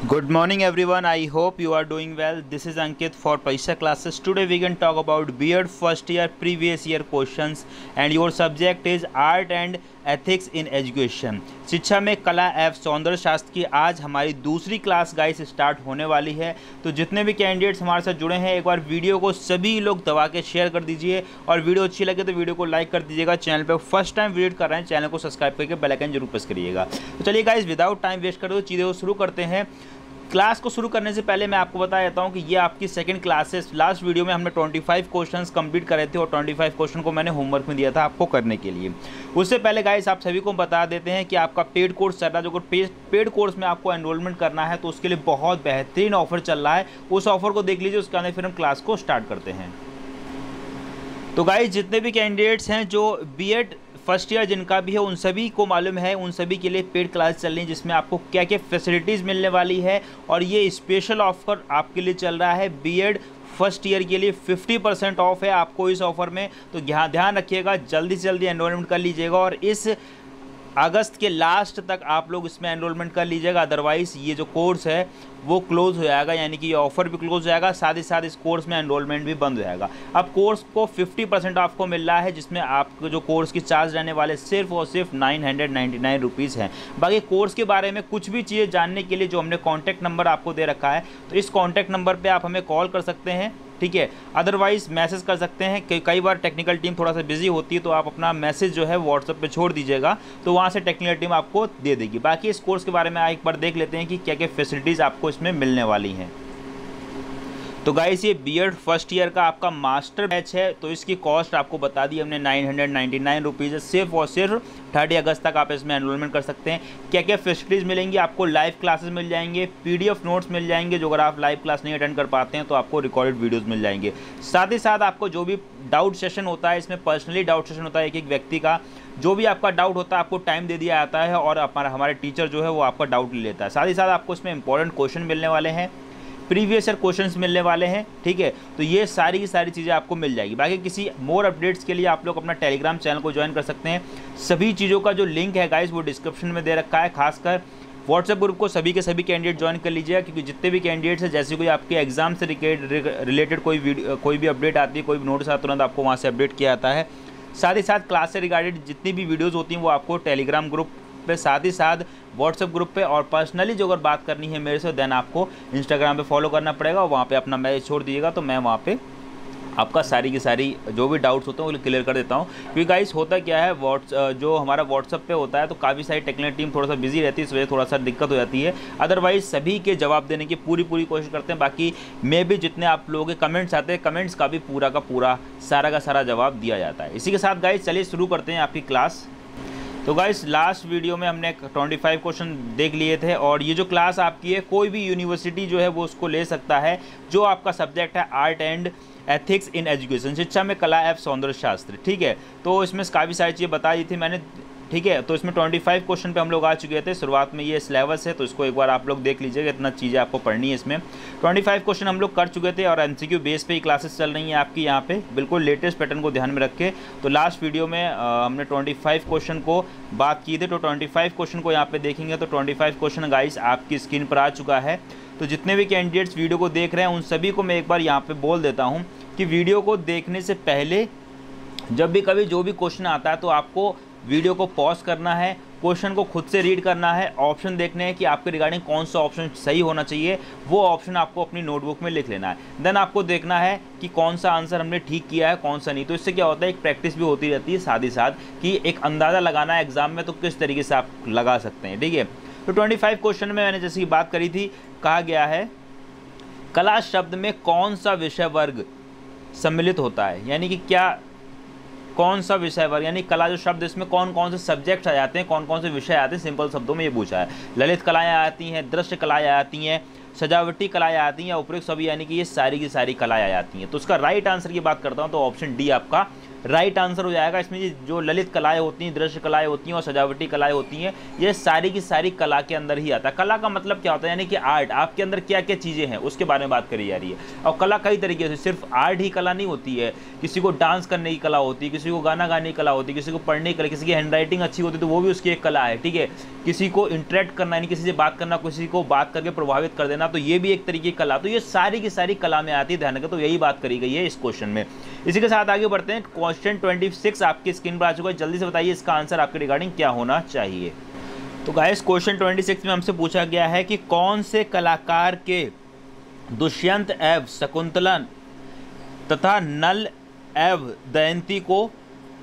Good morning everyone. I hope you are doing well. This is Ankit for Paisa classes. Today we can talk about B.Ed first year previous year questions and your subject is Art and Ethics in Education. शिक्षा में कला एवं सौंदर्य शास्त्र की आज हमारी दूसरी क्लास गाइस स्टार्ट होने वाली है। तो जितने भी कैंडिडेट्स हमारे साथ जुड़े हैं एक बार वीडियो को सभी लोग दबा के शेयर कर दीजिए और वीडियो अच्छी लगे तो वीडियो को लाइक कर दीजिएगा। चैनल पे फर्स्ट टाइम विजिट कर रहे हैं चैनल को सब्सक्राइब करके बेल आइकन जरूर प्रेस करिएगा। तो चलिए गाइस विदाउट टाइम वेस्ट कर दो चीज़ें को शुरू करते हैं। क्लास को शुरू करने से पहले मैं आपको बता देता हूं कि ये आपकी सेकंड क्लास है। लास्ट वीडियो में हमने 25 क्वेश्चंस कंप्लीट करे थे और 25 क्वेश्चन को मैंने होमवर्क में दिया था आपको करने के लिए। उससे पहले गाइस आप सभी को बता देते हैं कि आपका पेड कोर्स चल रहा है। जो पेड कोर्स में आपको एनरोलमेंट करना है तो उसके लिए बहुत बेहतरीन ऑफर चल रहा है। उस ऑफर को देख लीजिए, उसके बाद फिर हम क्लास को स्टार्ट करते हैं। तो गाइस जितने भी कैंडिडेट्स हैं जो B.Ed फर्स्ट ईयर जिनका भी है उन सभी को मालूम है, उन सभी के लिए पेड क्लास चल रही है जिसमें आपको क्या क्या फैसिलिटीज़ मिलने वाली है। और ये स्पेशल ऑफर आपके लिए चल रहा है B.Ed फर्स्ट ईयर के लिए 50% ऑफ है आपको इस ऑफ़र में। तो ध्यान रखिएगा, जल्दी से जल्दी एनरोलमेंट कर लीजिएगा और इस अगस्त के लास्ट तक आप लोग इसमें एनरोलमेंट कर लीजिएगा। अदरवाइज़ ये जो कोर्स है वो क्लोज़ हो जाएगा, यानी कि ये ऑफ़र भी क्लोज़ हो जाएगा, साथ ही साथ इस कोर्स में एनरोलमेंट भी बंद हो जाएगा। अब कोर्स को 50% आपको मिल रहा है जिसमें आपको जो कोर्स की चार्ज रहने वाले सिर्फ और सिर्फ 999 रुपीज़ हैं। बाकी कोर्स के बारे में कुछ भी चीज़ें जानने के लिए जो हमने कॉन्टैक्ट नंबर आपको दे रखा है तो इस कॉन्टैक्ट नंबर पर आप हमें कॉल कर सकते हैं, ठीक है। अदरवाइज़ मैसेज कर सकते हैं। कई बार टेक्निकल टीम थोड़ा सा बिजी होती है तो आप अपना मैसेज जो है व्हाट्सएप पे छोड़ दीजिएगा तो वहाँ से टेक्निकल टीम आपको दे देगी। बाकी इस कोर्स के बारे में एक बार देख लेते हैं कि क्या क्या फैसिलिटीज़ आपको इसमें मिलने वाली हैं। तो गाइस ये B.Ed फर्स्ट ईयर का आपका मास्टर बैच है तो इसकी कॉस्ट आपको बता दी हमने 999 रुपीज़ है। सिर्फ और सिर्फ 30 अगस्त तक आप इसमें एनरोलमेंट कर सकते हैं। क्या क्या फैसिलिटीज़ मिलेंगी आपको, लाइव क्लासेस मिल जाएंगे, PDF नोट्स मिल जाएंगे जो अगर आप लाइव क्लास नहीं अटेंड कर पाते हैं तो आपको रिकॉर्डेड वीडियोज़ मिल जाएंगे। साथ ही साथ आपको जो भी डाउट सेशन होता है इसमें पर्सनली डाउट सेशन होता है एक व्यक्ति का, जो भी आपका डाउट होता है आपको टाइम दे दिया जाता है और हमारे टीचर जो है वो आपका डाउट ले लेता है। साथ ही साथ आपको इसमें इंपॉर्टेंट क्वेश्चन मिलने वाले हैं, प्रीवियस ईयर क्वेश्चंस मिलने वाले हैं, ठीक है। तो ये सारी की सारी चीज़ें आपको मिल जाएगी। बाकी किसी मोर अपडेट्स के लिए आप लोग अपना टेलीग्राम चैनल को ज्वाइन कर सकते हैं। सभी चीज़ों का जो लिंक है गाइस वो डिस्क्रिप्शन में दे रखा है। खासकर व्हाट्सएप ग्रुप को सभी के सभी कैंडिडेट ज्वाइन कर लीजिएगा क्योंकि जितने भी कैंडिडेट्स हैं जैसे कोई आपके एग्जाम से रिलेटेड कोई भी अपडेट आती है, कोई भी नोटिस आता है तुरंत आपको वहाँ से अपडेट किया जाता है। साथ ही साथ क्लास से रिगार्डेड जितनी भी वीडियोज़ होती हैं वो आपको टेलीग्राम ग्रुप पे, साथ ही साथ व्हाट्सएप ग्रुप पे और पर्सनली जो अगर बात करनी है मेरे से देन आपको इंस्टाग्राम पे फॉलो करना पड़ेगा और वहाँ पे अपना मैसेज छोड़ दीजिएगा तो मैं वहाँ पे आपका सारी की सारी जो भी डाउट्स होते हैं वो क्लियर कर देता हूँ। क्योंकि गाइस होता क्या है जो हमारा व्हाट्सएप पे होता है तो काफ़ी सारी टेक्निकल टीम थोड़ा सा बिजी रहती है, इस वजह थोड़ा सा दिक्कत हो जाती है। अदरवाइज़ सभी के जवाब देने की पूरी कोशिश करते हैं। बाकी में भी जितने आप लोगों के कमेंट्स आते हैं कमेंट्स का भी पूरा का पूरा सारा का सारा जवाब दिया जाता है। इसी के साथ गाइस चलिए शुरू करते हैं आपकी क्लास। तो गाइस लास्ट वीडियो में हमने 25 क्वेश्चन देख लिए थे और ये जो क्लास आपकी है कोई भी यूनिवर्सिटी जो है वो उसको ले सकता है। जो आपका सब्जेक्ट है art and ethics in education, शिक्षा में कला एवं सौंदर्य शास्त्र, ठीक है। तो इसमें काफ़ी सारी चीज़ें बता दी थी मैंने, ठीक है। तो इसमें 25 क्वेश्चन पे हम लोग आ चुके थे। शुरुआत में ये सिलेबस है तो इसको एक बार आप लोग देख लीजिएगा, इतना चीज़ें आपको पढ़नी है इसमें। 25 क्वेश्चन हम लोग कर चुके थे और MCQ बेस पे ही क्लासेस चल रही हैं आपकी यहाँ पे, बिल्कुल लेटेस्ट पैटर्न को ध्यान में रख के। तो लास्ट वीडियो में हमने 25 क्वेश्चन को बात की थी तो 25 क्वेश्चन को यहाँ पे देखेंगे तो 25 क्वेश्चन गाइस आपकी स्क्रीन पर आ चुका है। तो जितने भी कैंडिडेट्स वीडियो को देख रहे हैं उन सभी को मैं एक बार यहाँ पर बोल देता हूँ कि वीडियो को देखने से पहले जब भी कभी जो भी क्वेश्चन आता है तो आपको वीडियो को पॉज करना है, क्वेश्चन को खुद से रीड करना है, ऑप्शन देखने हैं कि आपके रिगार्डिंग कौन सा ऑप्शन सही होना चाहिए, वो ऑप्शन आपको अपनी नोटबुक में लिख लेना है। देन आपको देखना है कि कौन सा आंसर हमने ठीक किया है कौन सा नहीं। तो इससे क्या होता है एक प्रैक्टिस भी होती रहती है साथ ही साथ कि एक अंदाज़ा लगाना है एग्जाम में तो किस तरीके से आप लगा सकते हैं, ठीक है। तो 25 क्वेश्चन में मैंने जैसे कि बात करी थी, कहा गया है कला शब्द में कौन सा विषय वर्ग सम्मिलित होता है, यानी कि क्या कौन सा विषय वर्ग, यानी कला जो शब्द इसमें कौन कौन से सब्जेक्ट आ जाते हैं, कौन कौन से विषय आते हैं। सिंपल शब्दों में ये पूछा है। ललित कलाएं आती हैं, दृश्य कलाएं आती हैं, सजावटी कलाएं आती हैं, उपयुक्त सभी, यानी कि ये सारी की सारी कलाएं आ जाती हैं। तो उसका राइट आंसर की बात करता हूँ तो ऑप्शन डी आपका राइट आंसर हो जाएगा। इसमें ये जो ललित कलाएं होती हैं, दृश्य कलाएं होती हैं और सजावटी कलाएं होती हैं, ये सारी की सारी कला के अंदर ही आता है। कला का मतलब क्या होता है, यानी कि आर्ट, आपके अंदर क्या क्या चीज़ें हैं उसके बारे में बात करी जा रही है। और कला कई तरीके से, सिर्फ आर्ट ही कला नहीं होती है, किसी को डांस करने की कला होती है, किसी को गाना गाने की कला होती है, किसी को पढ़ने की कला, किसी की हैंड राइटिंग अच्छी होती है तो वो भी उसकी एक कला है, ठीक है। किसी को इंटरेक्ट करना यानी किसी से बात करना, किसी को बात करके प्रभावित कर देना, तो ये भी एक तरीके की कला। तो ये सारी की सारी कला में आती है, ध्यान रखें। तो यही बात करी गई है इस क्वेश्चन में। इसी के साथ आगे बढ़ते हैं। क्वेश्चन 26 आपकी स्क्रीन पर आ चुका है, जल्दी से बताइए इसका आंसर आपके रिगार्डिंग क्या होना चाहिए। तो गाइस क्वेश्चन 26 में हमसे पूछा गया है कि कौन से कलाकार के दुष्यंत एवं शकुंतला तथा नल एवं दमयंती को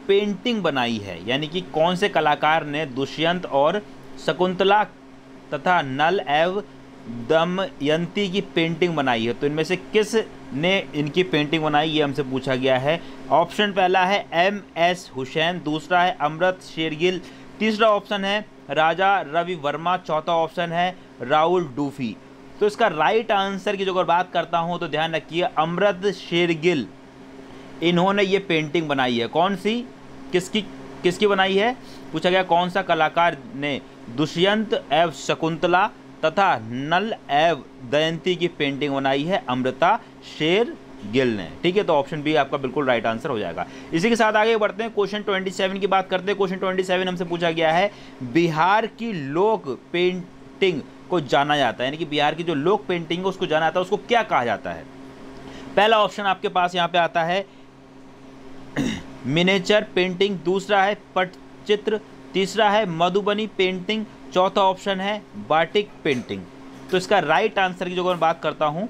पेंटिंग बनाई है, यानी कि कौन से कलाकार ने दुष्यंत और शकुंतला तथा नल एवं दमयंती की पेंटिंग बनाई है। तो इनमें से किस ने इनकी पेंटिंग बनाई, ये हमसे पूछा गया है। ऑप्शन पहला है MS हुसैन, दूसरा है अमृत शेरगिल, तीसरा ऑप्शन है राजा रवि वर्मा, चौथा ऑप्शन है राहुल डूफी। तो इसका राइट आंसर की जो अगर बात करता हूँ तो ध्यान रखिए, अमृत शेरगिल इन्होंने ये पेंटिंग बनाई है। कौन सी, किसकी बनाई है, पूछा गया कौन सा कलाकार ने दुष्यंत एवं शकुंतला तथा नल एवं दमयंती की पेंटिंग बनाई है, अमृता शेरगिल ने, ठीक है। तो ऑप्शन बी आपका बिल्कुल राइट आंसर हो जाएगा। इसी के साथ आगे बढ़ते हैं, क्वेश्चन 27 की बात करते हैं। क्वेश्चन 27 हमसे पूछा गया है, बिहार की लोक पेंटिंग को जाना जाता है, यानी कि बिहार की जो लोक पेंटिंग है उसको जाना जाता है, उसको क्या कहा जाता है। पहला ऑप्शन आपके पास यहाँ पे आता है मिनिएचर पेंटिंग, दूसरा है पटचित्र, तीसरा है मधुबनी पेंटिंग, चौथा ऑप्शन है बाटिक पेंटिंग। तो इसका राइट आंसर की जो मैं बात करता हूं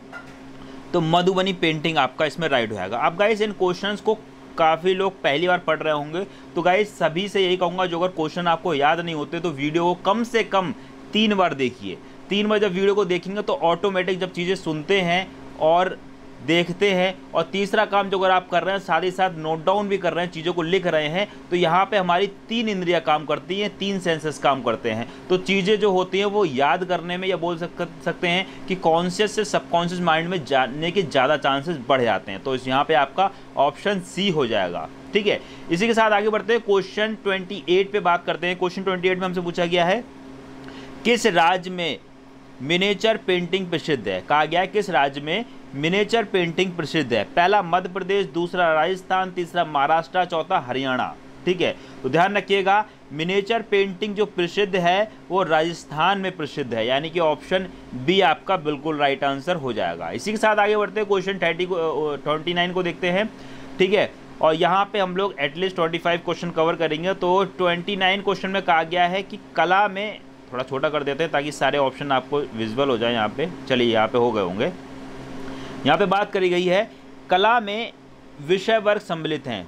तो मधुबनी पेंटिंग आपका इसमें राइट हो जाएगा। अब गाइस इन क्वेश्चंस को काफ़ी लोग पहली बार पढ़ रहे होंगे, तो गाइस सभी से यही कहूँगा, जो अगर क्वेश्चन आपको याद नहीं होते तो वीडियो को कम से कम 3 बार देखिए। 3 बार जब वीडियो को देखेंगे तो ऑटोमेटिक जब चीज़ें सुनते हैं और देखते हैं, और तीसरा काम जो अगर आप कर रहे हैं साथ ही साथ नोट डाउन भी कर रहे हैं, चीज़ों को लिख रहे हैं, तो यहाँ पे हमारी 3 इंद्रियां काम करती हैं, 3 सेंसेस काम करते हैं। तो चीज़ें जो होती हैं वो याद करने में, या बोल सकते हैं कि कॉन्शियस से सबकॉन्शियस माइंड में जाने के ज़्यादा चांसेस बढ़ जाते हैं। तो यहाँ पे आपका ऑप्शन सी हो जाएगा, ठीक है। इसी के साथ आगे बढ़ते हैं, क्वेश्चन 28 पे बात करते हैं। क्वेश्चन 28 में हमसे पूछा गया है, किस राज्य में मिनिएचर पेंटिंग प्रसिद्ध है। कहा गया है किस राज्य में मिनिएचर पेंटिंग प्रसिद्ध है। पहला मध्य प्रदेश, दूसरा राजस्थान, तीसरा महाराष्ट्र, चौथा हरियाणा, ठीक है। तो ध्यान रखिएगा, मिनिएचर पेंटिंग जो प्रसिद्ध है वो राजस्थान में प्रसिद्ध है, यानी कि ऑप्शन बी आपका बिल्कुल राइट आंसर हो जाएगा। इसी के साथ आगे बढ़ते हैं, क्वेश्चन 29 को देखते हैं, ठीक है। और यहाँ पे हम लोग एटलीस्ट 25 क्वेश्चन कवर करेंगे। तो 29 क्वेश्चन में कहा गया है कि कला में, थोड़ा छोटा कर देते हैं ताकि सारे ऑप्शन आपको विजुअल हो जाए। यहाँ पे चलिए, यहाँ पे हो गए होंगे। यहाँ पे बात करी गई है कला में विषय वर्ग सम्मिलित हैं,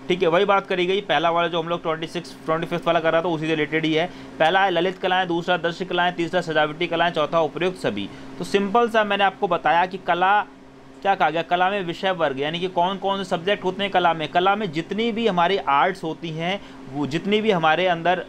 ठीक है, वही बात करी गई। पहला वाला जो हम लोग 25 वाला कर रहा था उसी से रिलेटेड ही है। पहला है ललित कलाएं, दूसरा दृश्य कलाएं, तीसरा सजावटी कलाएं, चौथा उपयुक्त सभी। तो सिंपल सा मैंने आपको बताया कि कला क्या कहा गया, कला में विषय वर्ग, यानी कि कौन कौन से सब्जेक्ट होते हैं कला में। कला में जितनी भी हमारी आर्ट्स होती हैं, वो जितनी भी हमारे अंदर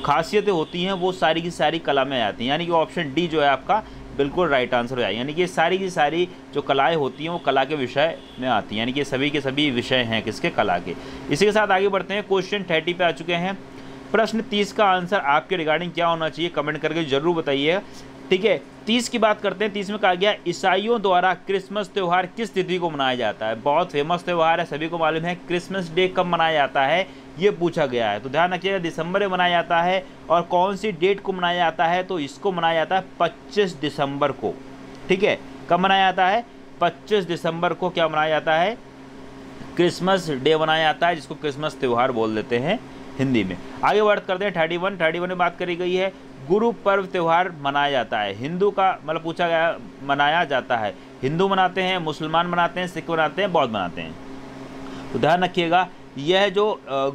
खासियतें होती हैं, वो सारी की सारी कला में आती हैं, यानी कि ऑप्शन डी जो है आपका बिल्कुल राइट आंसर हो जाए। यानी कि सारी की सारी जो कलाएं होती हैं वो कला के विषय में आती हैं, यानी कि सभी के सभी विषय हैं किसके, कला के। इसी के साथ आगे बढ़ते हैं, क्वेश्चन 30 पे आ चुके हैं। प्रश्न 30 का आंसर आपके रिगार्डिंग क्या होना चाहिए, कमेंट करके जरूर बताइए, ठीक है। 30 की बात करते हैं। 30 में कहा गया, ईसाइयों द्वारा क्रिसमस त्यौहार किस तिथि को मनाया जाता है। बहुत फेमस त्यौहार है, सभी को मालूम है। क्रिसमस डे कब मनाया जाता है ये पूछा गया है। तो ध्यान रखिएगा, दिसंबर में मनाया जाता है। और कौन सी डेट को मनाया जाता है, तो इसको मनाया जाता है 25 दिसंबर को, ठीक है। कब मनाया जाता है, 25 दिसंबर को क्या मनाया जाता है, क्रिसमस डे मनाया जाता है, जिसको क्रिसमस त्यौहार बोल देते हैं हिंदी में। आगे बात करते हैं 31 में बात करी गई है, गुरु पर्व त्यौहार मनाया जाता है। हिंदू का मतलब पूछा गया, मनाया जाता है, हिंदू मनाते हैं, मुसलमान मनाते हैं, सिख मनाते हैं, बौद्ध मनाते हैं। तो ध्यान रखिएगा, यह जो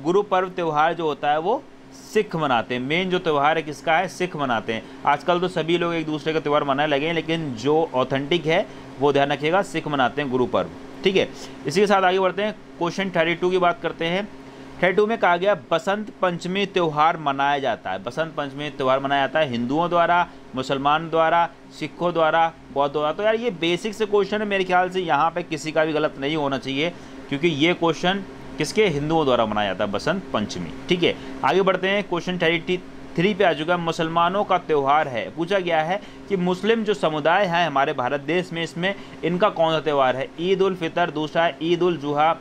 गुरु पर्व त्यौहार जो होता है वो सिख मनाते हैं। मेन जो त्यौहार है किसका है, सिख मनाते हैं। आजकल तो सभी लोग एक दूसरे का त्यौहार मनाने लगे हैं, लेकिन जो ऑथेंटिक है वो ध्यान रखिएगा सिख मनाते हैं गुरु पर्व, ठीक है। इसी के साथ आगे बढ़ते हैं, क्वेश्चन 32 की बात करते हैं। 32 में कहा गया, बसंत पंचमी त्यौहार मनाया जाता है। बसंत पंचमी त्यौहार मनाया जाता है हिंदुओं द्वारा, मुसलमान द्वारा, सिखों द्वारा, बौद्ध द्वारा। तो यार ये बेसिक से क्वेश्चन है, मेरे ख्याल से यहाँ पे किसी का भी गलत नहीं होना चाहिए, क्योंकि ये क्वेश्चन किसके? हिंदुओं द्वारा मनाया जाता है बसंत पंचमी। ठीक है, आगे बढ़ते हैं। क्वेश्चन 33 पे आ चुका है। मुसलमानों का त्यौहार है, पूछा गया है कि मुस्लिम जो समुदाय है हमारे भारत देश में, इसमें इनका कौन सा त्यौहार है? ईद उल फितर, दूसरा है ईद उल जुहा,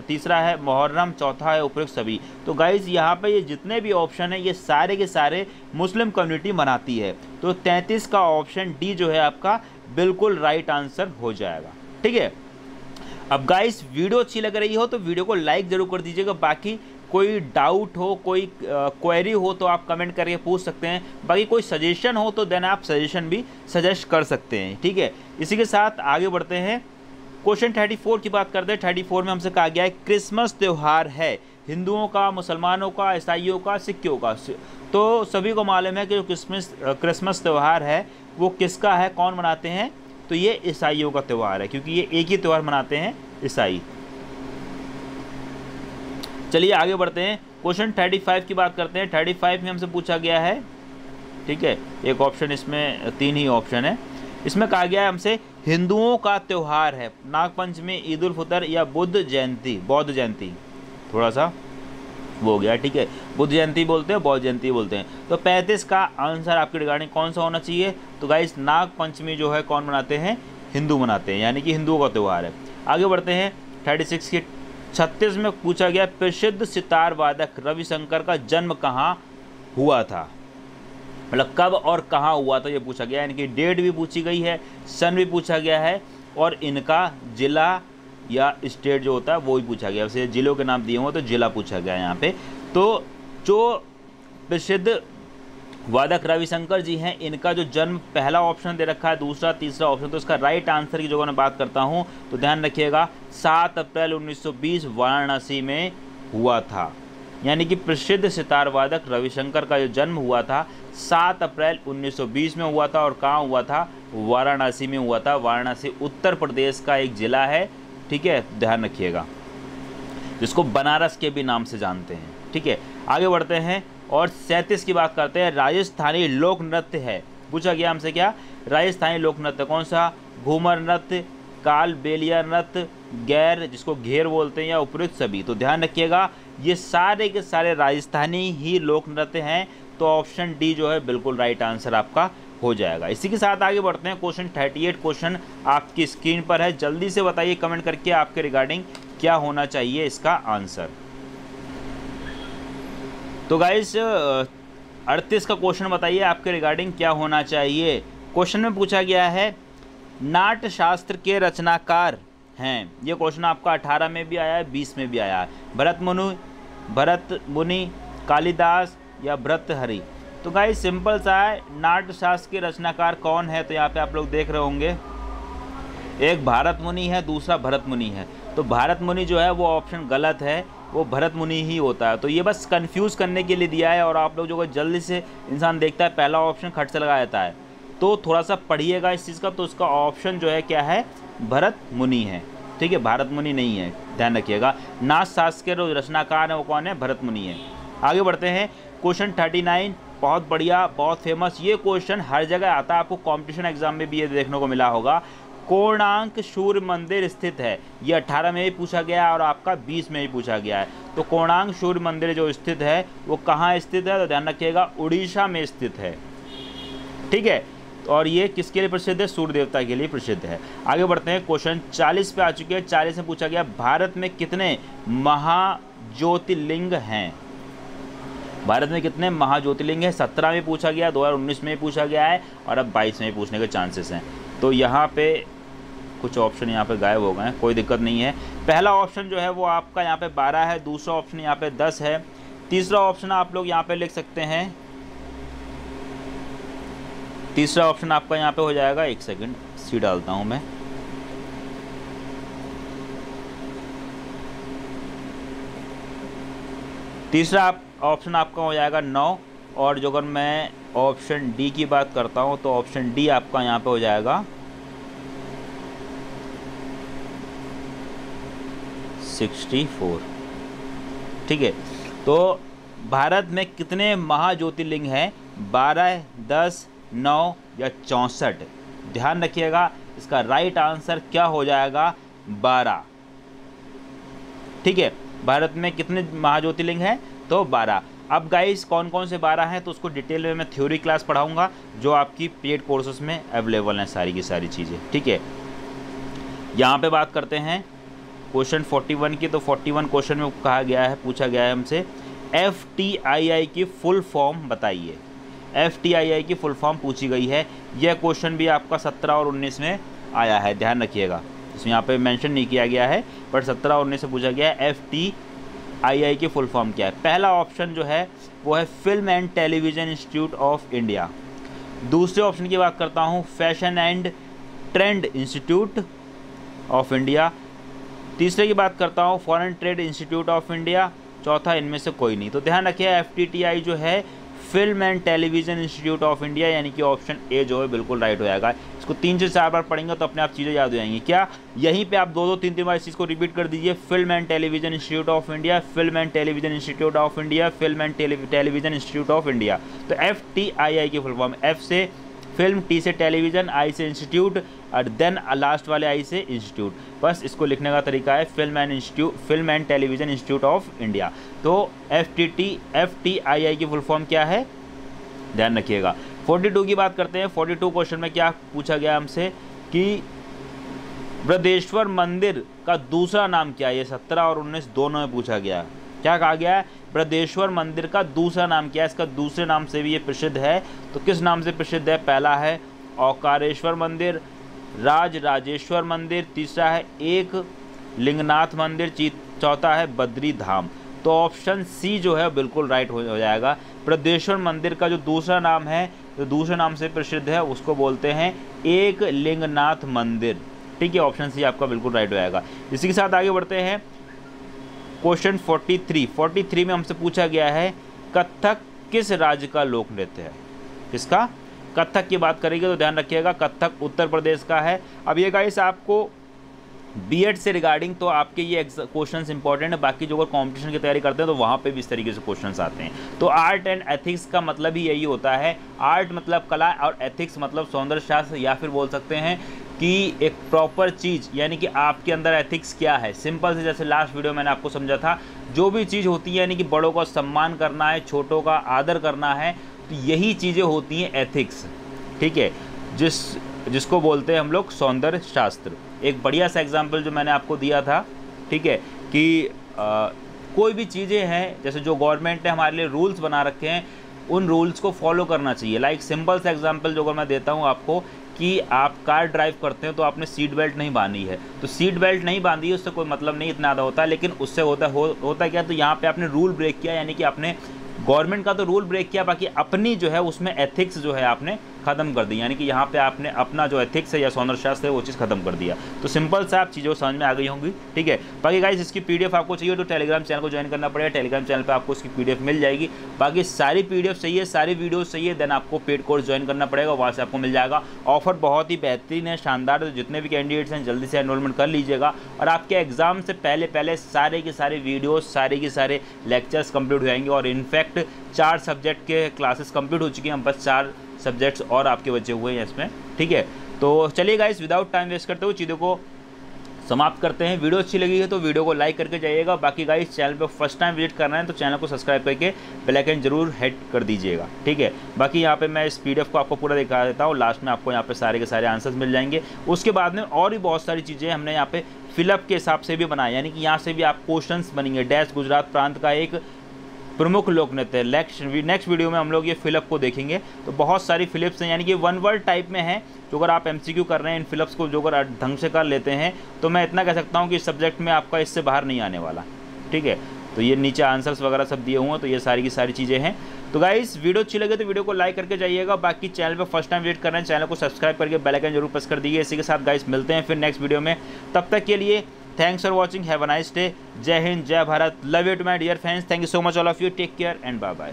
तीसरा है मुहर्रम, चौथा है उपरोक्त सभी। तो गाइज यहाँ पे ये जितने भी ऑप्शन है ये सारे के सारे मुस्लिम कम्युनिटी मनाती है। तो 33 का ऑप्शन डी जो है आपका बिल्कुल राइट आंसर हो जाएगा। ठीक है, अब गाइस वीडियो अच्छी लग रही हो तो वीडियो को लाइक ज़रूर कर दीजिएगा। बाकी कोई डाउट हो, कोई क्वेरी हो तो आप कमेंट करके पूछ सकते हैं। बाकी कोई सजेशन हो तो देन आप सजेशन भी सजेस्ट कर सकते हैं। ठीक है, इसी के साथ आगे बढ़ते हैं। क्वेश्चन 34 की बात करते हैं। 34 में हमसे कहा गया है क्रिसमस त्यौहार है हिंदुओं का, मुसलमानों का, ईसाइयों का, सिखों का। तो सभी को मालूम है कि जो क्रिसमस त्यौहार है वो किसका है, कौन मनाते हैं? तो ये ईसाइयों का त्यौहार है, क्योंकि ये एक ही त्यौहार मनाते हैं ईसाई। चलिए आगे बढ़ते हैं। क्वेश्चन 35 की बात करते हैं। 35 में हमसे पूछा गया है, ठीक है, एक ऑप्शन, इसमें 3 ही ऑप्शन है। इसमें कहा गया है हमसे हिंदुओं का त्यौहार है नागपंचमी, ईद उल फितर या बुद्ध जयंती। थोड़ा सा वो हो गया, ठीक है, बुद्ध जयंती बोलते हैं, बौद्ध जयंती बोलते हैं। तो 35 का आंसर आपके रिगार्डिंग कौन सा होना चाहिए? तो गाइस नागपंचमी जो है कौन मनाते हैं? हिंदू मनाते हैं, यानी कि हिंदुओं का त्यौहार है। आगे बढ़ते हैं। 36 में पूछा गया प्रसिद्ध सितार वादक रविशंकर का जन्म कहाँ हुआ था? मतलब कब और कहाँ हुआ था ये पूछा गया, यानी कि डेट भी पूछी गई है, सन भी पूछा गया है, और इनका जिला या स्टेट जो होता है वो भी पूछा गया। वैसे जिलों के नाम दिए हुए तो जिला पूछा गया यहाँ पे। तो जो प्रसिद्ध वादक रविशंकर जी हैं, इनका जो जन्म, पहला ऑप्शन दे रखा है, दूसरा, तीसरा ऑप्शन, तो इसका राइट आंसर की जो मैं बात करता हूँ तो ध्यान रखिएगा 7 अप्रैल 1920 वाराणसी में हुआ था। यानी कि प्रसिद्ध सितार वादक रविशंकर का जो जन्म हुआ था 7 अप्रैल 1920 में हुआ था, और कहाँ हुआ था? वाराणसी में हुआ था। वाराणसी उत्तर प्रदेश का एक ज़िला है, ठीक है, ध्यान रखिएगा, जिसको बनारस के भी नाम से जानते हैं। ठीक है, आगे बढ़ते हैं और 37 की बात करते हैं। राजस्थानी लोक नृत्य है, पूछा गया हमसे क्या? राजस्थानी लोक नृत्य कौन सा? घूमर नृत्य, कालबेलिया नृत्य, गैर जिसको घेर बोलते हैं, या उपयुक्त सभी। तो ध्यान रखिएगा ये सारे के सारे राजस्थानी ही लोक नृत्य हैं। तो ऑप्शन डी जो है बिल्कुल राइट आंसर आपका हो जाएगा। इसी के साथ आगे बढ़ते हैं। क्वेश्चन 38 क्वेश्चन आपकी स्क्रीन पर है, जल्दी से बताइए कमेंट करके आपके रिगार्डिंग क्या होना चाहिए इसका आंसर। तो गाइस 38 का क्वेश्चन बताइए आपके रिगार्डिंग क्या होना चाहिए। क्वेश्चन में पूछा गया है नाट्य शास्त्र के रचनाकार हैं। ये क्वेश्चन आपका 18 में भी आया है, 20 में भी आया है। भरत मुनि, कालिदास या भर्तृहरि। तो गाइस सिंपल सा है, नाट्य शास्त्र के रचनाकार कौन है? तो यहाँ पे आप लोग देख रहे होंगे, एक भारत मुनि है, दूसरा भरत मुनि है। तो भारत मुनि जो है वो ऑप्शन गलत है, वो भरत मुनि ही होता है। तो ये बस कंफ्यूज करने के लिए दिया है, और आप लोग जो जल्दी से इंसान देखता है पहला ऑप्शन खट से लगा देता है। तो थोड़ा सा पढ़िएगा इस चीज़ का। तो उसका ऑप्शन जो है क्या है? भरत मुनि है। ठीक है, भारत मुनि नहीं है, ध्यान रखिएगा। नाट्य शास्त्र के जो रचनाकार है वो कौन है? भरत मुनि है। आगे बढ़ते हैं। क्वेश्चन 39 बहुत बढ़िया, बहुत फेमस, ये क्वेश्चन हर जगह आता है, आपको कॉम्पिटिशन एग्जाम में भी ये देखने को मिला होगा। कोणार्क सूर्य मंदिर स्थित है, ये 18 में भी पूछा गया है और आपका 20 में भी पूछा गया है। तो कोणार्क सूर्य मंदिर जो स्थित है वो कहाँ स्थित है? तो ध्यान रखिएगा उड़ीसा में स्थित है। ठीक है, और ये किसके लिए प्रसिद्ध है? सूर्य देवता के लिए प्रसिद्ध है। आगे बढ़ते हैं। क्वेश्चन 40 पे आ चुके हैं। 40 में पूछा गया भारत में कितने महाज्योतिर्लिंग हैं? भारत में कितने महाज्योतिर्लिंग हैं? 17 में पूछा गया, 2019 में पूछा गया है, और अब 22 में पूछने के चांसेस हैं। तो यहाँ पे कुछ ऑप्शन यहाँ पे गायब हो गए हैं, कोई दिक्कत नहीं है। पहला ऑप्शन जो है वो आपका यहाँ पे 12 है, दूसरा ऑप्शन यहाँ पे 10 है, तीसरा ऑप्शन आप लोग यहाँ पे लिख सकते हैं, तीसरा ऑप्शन आपका यहाँ पे हो जाएगा, एक सेकंड सी डालता हूँ मैं, तीसरा ऑप्शन आपका हो जाएगा 9। और जो अगर मैं ऑप्शन डी की बात करता हूँ तो ऑप्शन डी आपका यहाँ पे हो जाएगा 64। ठीक है, तो भारत में कितने महाज्योतिर्लिंग हैं? 12, 10, 9 या 64? ध्यान रखिएगा इसका राइट आंसर क्या हो जाएगा? 12। ठीक है। भारत में कितने महाज्योतिर्लिंग हैं? तो 12। अब गाइस कौन कौन से 12 हैं तो उसको डिटेल में मैं थ्योरी क्लास पढ़ाऊंगा जो आपकी पेड कोर्सेज में अवेलेबल हैं सारी की सारी चीज़ें, ठीक है। यहाँ पे बात करते हैं क्वेश्चन 41 की। तो 41 क्वेश्चन में कहा गया है, पूछा गया है हमसे FTII की फुल फॉर्म बताइए। FTII की फुल फॉर्म पूछी गई है। यह क्वेश्चन भी आपका 17 और 19 में आया है, ध्यान रखिएगा। इसमें यहाँ पे मेंशन नहीं किया गया है, बट 17 और 19 से पूछा गया है FTII की फुल फॉर्म क्या है। पहला ऑप्शन जो है वो है film and television institute of India. दूसरे ऑप्शन की बात करता हूँ fashion and trend institute of India. तीसरे की बात करता हूँ foreign trade institute of India. चौथा इनमें से कोई नहीं। तो ध्यान रखिए FTTI जो है film and television institute of India, यानी कि ऑप्शन ए जो है बिल्कुल राइट हो जाएगा। इसको 3 से 4 बार पढ़ेंगे तो अपने आप चीज़ें याद हो जाएंगी। क्या यहीं पे आप 2-2 3-3 बार इस चीज़ को रिपीट कर दीजिए, film and television institute of India, film and television institute of India, film and television institute of India. तो FTII की फुल फॉर्म, F से फिल्म, T से टेलीविज़न, I से इंस्टीट्यूट और देन लास्ट वाले I से इंस्टीट्यूट। बस इसको लिखने का तरीका है film and television institute of India. तो FTII की फुल फॉर्म क्या है, ध्यान रखिएगा। 42 की बात करते हैं। 42 क्वेश्चन में क्या पूछा गया हमसे कि बृहदेश्वर मंदिर का दूसरा नाम क्या है। ये 17 और 19 दोनों में पूछा गया है। क्या कहा गया है, बृहदेश्वर मंदिर का दूसरा नाम क्या है। इसका दूसरे नाम से भी ये प्रसिद्ध है। तो किस नाम से प्रसिद्ध है? पहला है ओंकारेश्वर मंदिर, राजेश्वर मंदिर, तीसरा है एक लिंगनाथ मंदिर, चौथा है बद्री धाम। तो ऑप्शन सी जो है बिल्कुल राइट हो जाएगा। बृहदेश्वर मंदिर का जो दूसरा नाम है, जो दूसरे नाम से प्रसिद्ध है, उसको बोलते हैं एक लिंगनाथ मंदिर, ठीक है। ऑप्शन सी आपका बिल्कुल राइट हो जाएगा। इसी के साथ आगे बढ़ते हैं क्वेश्चन 43 में हमसे पूछा गया है कथक किस राज्य का लोक नृत्य है। किसका? कथक की बात करेंगे तो ध्यान रखिएगा कथक उत्तर प्रदेश का है। अब ये गाइस आपको बीएड से रिगार्डिंग तो आपके ये क्वेश्चंस इंपॉर्टेंट है। बाकी जो अगर कॉम्पिटिशन की तैयारी करते हैं तो वहाँ पे भी इस तरीके से क्वेश्चंस आते हैं। तो आर्ट एंड एथिक्स का मतलब ही यही होता है। आर्ट मतलब कला और एथिक्स मतलब सौंदर्य शास्त्र, या फिर बोल सकते हैं कि एक प्रॉपर चीज़, यानी कि आपके अंदर एथिक्स क्या है। सिंपल से, जैसे लास्ट वीडियो मैंने आपको समझा था, जो भी चीज़ होती है यानी कि बड़ों का सम्मान करना है, छोटों का आदर करना है, तो यही चीज़ें होती हैं एथिक्स, ठीक है, जिसको बोलते हैं हम लोग सौंदर्य शास्त्र। एक बढ़िया सा एग्जाम्पल जो मैंने आपको दिया था, ठीक है, कि कोई भी चीज़ें हैं, जैसे जो गवर्नमेंट ने हमारे लिए रूल्स बना रखे हैं, उन रूल्स को फॉलो करना चाहिए। लाइक सिंपल सा एग्जांपल जो अगर मैं देता हूँ आपको कि आप कार ड्राइव करते हैं तो आपने सीट बेल्ट नहीं बांधी है, तो सीट बेल्ट नहीं बांधी है उससे कोई मतलब नहीं इतना ज़्यादा होता है, लेकिन उससे होता क्या, तो यहाँ पे आपने रूल ब्रेक किया, यानी कि आपने गवर्नमेंट का तो रूल ब्रेक किया, बाकी अपनी जो है उसमें एथिक्स जो है आपने खत्म कर दी, यानी कि यहाँ पे आपने अपना जो एथिक्स है या सौंदर्य शास्त्र है वो चीज़ खत्म कर दिया। तो सिंपल सा आप चीज़ों समझ में आ गई होंगी, ठीक है। बाकी गाइस इसकी पीडीएफ आपको चाहिए तो टेलीग्राम चैनल को ज्वाइन करना पड़ेगा। टेलीग्राम चैनल पे आपको इसकी पीडीएफ मिल जाएगी। बाकी सारी पीडीएफ चाहिए, सारी वीडियोस चाहिए, देन आपको पेड कोर्स ज्वाइन करना पड़ेगा, वहाँ से आपको मिल जाएगा। ऑफर बहुत ही बेहतरीन है, शानदार है। तो जितने भी कैंडिडेट्स हैं जल्दी से एनरोलमेंट कर लीजिएगा और आपके एग्जाम से पहले सारे के सारे वीडियोस, सारे के सारे लेक्चर्स कंप्लीट हो जाएंगे। और इनफैक्ट 4 सब्जेक्ट के क्लासेस कंप्लीट हो चुकी हैं, बस 4 सब्जेक्ट्स और आपके बचे हुए हैं इसमें, ठीक है। तो चलिए गाइस विदाउट टाइम वेस्ट करते हुए चीज़ों को समाप्त करते हैं। वीडियो अच्छी लगी है तो वीडियो को लाइक करके जाइएगा। बाकी गाइस चैनल पे फर्स्ट टाइम विजिट करना है तो चैनल को सब्सक्राइब करके बेल आइकन जरूर हिट कर दीजिएगा, ठीक है। बाकी यहाँ पे मैं इस पीडीएफ को आपको पूरा दिखा देता हूँ, लास्ट में आपको यहाँ पे सारे के सारे आंसर्स मिल जाएंगे। उसके बाद में और भी बहुत सारी चीज़ें हमने यहाँ पे फिलअप के हिसाब से भी बनाए, यानी कि यहाँ से भी आप क्वेश्चंस बनेंगे। डैश गुजरात प्रांत का एक प्रमुख लोक नृत्य है। नेक्स्ट वीडियो में हम लोग ये फिलअप को देखेंगे। तो बहुत सारी फिलिप्स हैं, यानी कि 1 वर्ड टाइप में है। जो अगर आप एमसीक्यू कर रहे हैं इन फिलअप्स को जो अगर ढंग से कर लेते हैं तो मैं इतना कह सकता हूँ कि इस सब्जेक्ट में आपका इससे बाहर नहीं आने वाला, ठीक है। तो ये नीचे आंसर्स वगैरह सब दिए हुए हैं, तो ये सारी की सारी चीज़ें हैं। तो गाइस वीडियो अच्छी लगे तो वीडियो को लाइक करके जाइएगा। बाकी चैनल पे फर्स्ट टाइम विजिट कर रहे हैं चैनल को सब्सक्राइब करके बेल आइकन जरूर प्रेस कर दीजिए। इसी के साथ गाइस मिलते हैं फिर नेक्स्ट वीडियो में, तब तक के लिए thanks for watching, have a nice day. जय हिंद, जय Bharat, love you to my dear friends, thank you so much all of you, take care and bye bye.